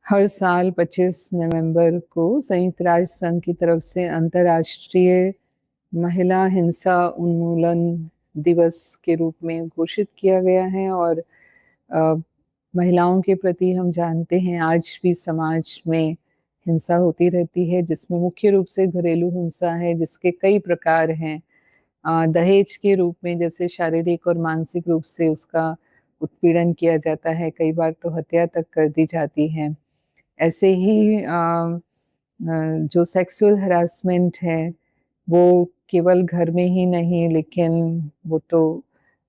हर साल 25 नवंबर को संयुक्त राष्ट्र संघ की तरफ से अंतर्राष्ट्रीय महिला हिंसा उन्मूलन दिवस के रूप में घोषित किया गया है और अ, महिलाओं के प्रति हम जानते हैं आज भी समाज में हिंसा होती रहती है, जिसमें मुख्य रूप से घरेलू हिंसा है, जिसके कई प्रकार हैं। दहेज के रूप में जैसे शारीरिक और मानसिक रूप से उसका उत्पीड़न किया जाता है, कई बार तो हत्या तक कर दी जाती है। ऐसे ही जो सेक्सुअल हरासमेंट है, वो केवल घर में ही नहीं, लेकिन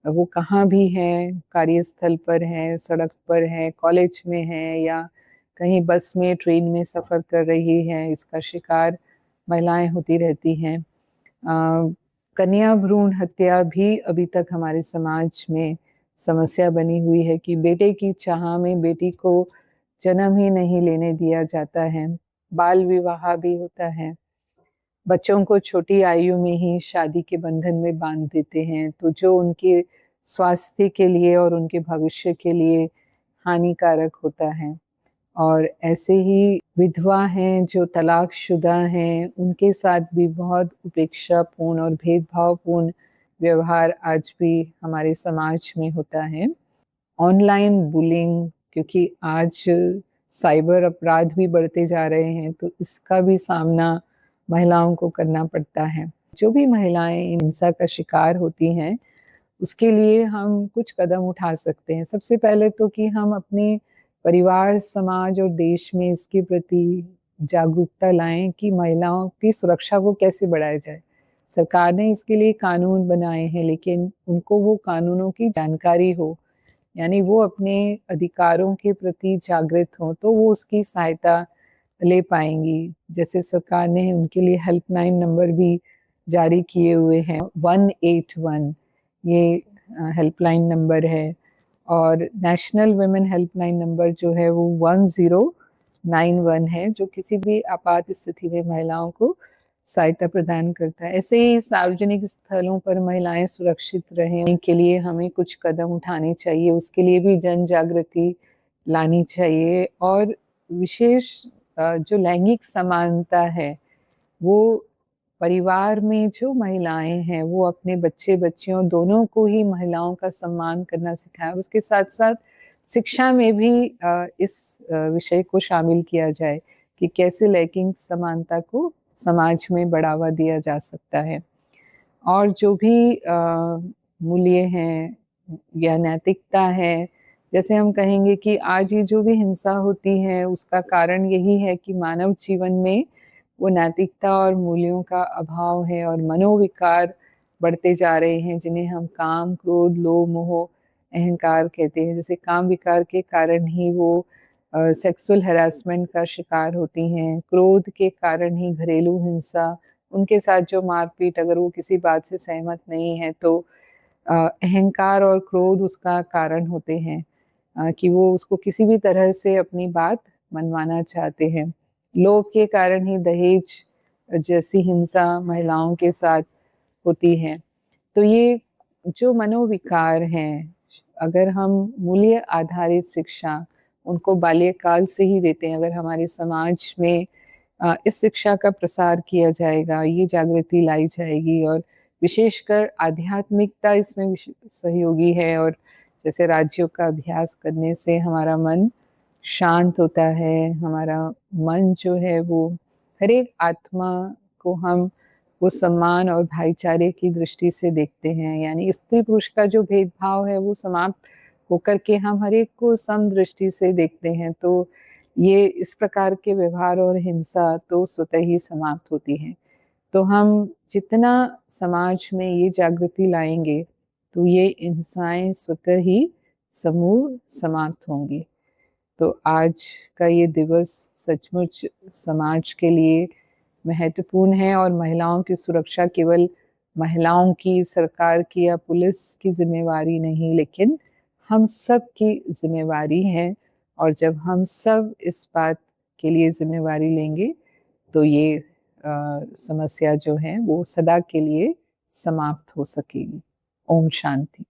वो कहाँ भी है, कार्यस्थल पर है, सड़क पर है, कॉलेज में है या कहीं बस में, ट्रेन में सफ़र कर रही हैं, इसका शिकार महिलाएँ होती रहती हैं। कन्या भ्रूण हत्या भी अभी तक हमारे समाज में समस्या बनी हुई है कि बेटे की चाह में बेटी को जन्म ही नहीं लेने दिया जाता है। बाल विवाह भी होता है। बच्चों को छोटी आयु में ही शादी के बंधन में बाँध देते हैं, तो जो उनके स्वास्थ्य के लिए और उनके भविष्य के लिए हानिकारक होता है। और ऐसे ही विधवा हैं, जो तलाकशुदा हैं, उनके साथ भी बहुत उपेक्षापूर्ण और भेदभावपूर्ण व्यवहार आज भी हमारे समाज में होता है। ऑनलाइन बुलिंग, क्योंकि आज साइबर अपराध भी बढ़ते जा रहे हैं, तो इसका भी सामना महिलाओं को करना पड़ता है। जो भी महिलाएँ हिंसा का शिकार होती हैं, उसके लिए हम कुछ कदम उठा सकते हैं। सबसे पहले तो कि हम अपने परिवार, समाज और देश में इसके प्रति जागरूकता लाएँ कि महिलाओं की सुरक्षा को कैसे बढ़ाया जाए। सरकार ने इसके लिए कानून बनाए हैं, लेकिन उनको वो कानूनों की जानकारी हो, यानी वो अपने अधिकारों के प्रति जागृत हों, तो वो उसकी सहायता ले पाएँगी। जैसे सरकार ने उनके लिए हेल्पलाइन नंबर भी जारी किए हुए हैं, 181 ये हेल्पलाइन नंबर है और नेशनल वुमेन हेल्पलाइन नंबर जो है वो 1091 है, जो किसी भी आपात स्थिति में महिलाओं को सहायता प्रदान करता है। ऐसे ही सार्वजनिक स्थलों पर महिलाएँ सुरक्षित रहें के लिए हमें कुछ कदम उठाने चाहिए, उसके लिए भी जन जागृति लानी चाहिए और विशेष जो लैंगिक समानता है, वो परिवार में जो महिलाएँ हैं, वो अपने बच्चे-बच्चियों दोनों को ही महिलाओं का सम्मान करना सिखाएँ। उसके साथ-साथ शिक्षा में भी इस विषय को शामिल किया जाए कि कैसे लैंगिक समानता को समाज में बढ़ावा दिया जा सकता है। और जो भी मूल्य हैं या नैतिकता है, जैसे हम कहेंगे कि आज ये जो भी हिंसा होती है, उसका कारण यही है कि मानव जीवन में वो नैतिकता और मूल्यों का अभाव है और मनोविकार बढ़ते जा रहे हैं, जिन्हें हम काम, क्रोध, लोभ, मोह, अहंकार कहते हैं। जैसे काम विकार के कारण ही वो सेक्सुअल हैरेसमेंट का शिकार होती हैं, क्रोध के कारण ही घरेलू हिंसा, उनके साथ जो मारपीट, अगर वो किसी बात से सहमत नहीं है तो अहंकार और क्रोध उसका कारण होते हैं कि वो उसको किसी भी तरह से अपनी बात मनवाना चाहते हैं। लोभ के कारण ही दहेज जैसी हिंसा महिलाओं के साथ होती है। तो ये जो मनोविकार हैं, अगर हम मूल्य आधारित शिक्षा उनको बाल्यकाल से ही देते हैं, अगर हमारे समाज में इस शिक्षा का प्रसार किया जाएगा, ये जागृति लाई जाएगी और विशेषकर आध्यात्मिकता इसमें सहयोगी है और जैसे राज्यों का अभ्यास करने से हमारा मन शांत होता है, हमारा मन जो है वो हर एक आत्मा को हम वो सम्मान और भाईचारे की दृष्टि से देखते हैं, यानी स्त्री-पुरुष का जो भेदभाव है वो समाप्त होकर के हम हर एक को समदृष्टि से देखते हैं, तो ये इस प्रकार के व्यवहार और हिंसा तो स्वतः ही समाप्त होती है। तो हम जितना समाज में ये जागृति लाएँगे, तो ये हिंसाएँ स्वतः ही समूल समाप्त होंगी। तो आज का ये दिवस सचमुच समाज के लिए महत्वपूर्ण है और महिलाओं की सुरक्षा केवल महिलाओं की, सरकार की या पुलिस की ज़िम्मेवारी नहीं, लेकिन हम सब की ज़िम्मेवारी है और जब हम सब इस बात के लिए ज़िम्मेवारी लेंगे, तो ये समस्या जो है वो सदा के लिए समाप्त हो सकेगी। ओम शांति।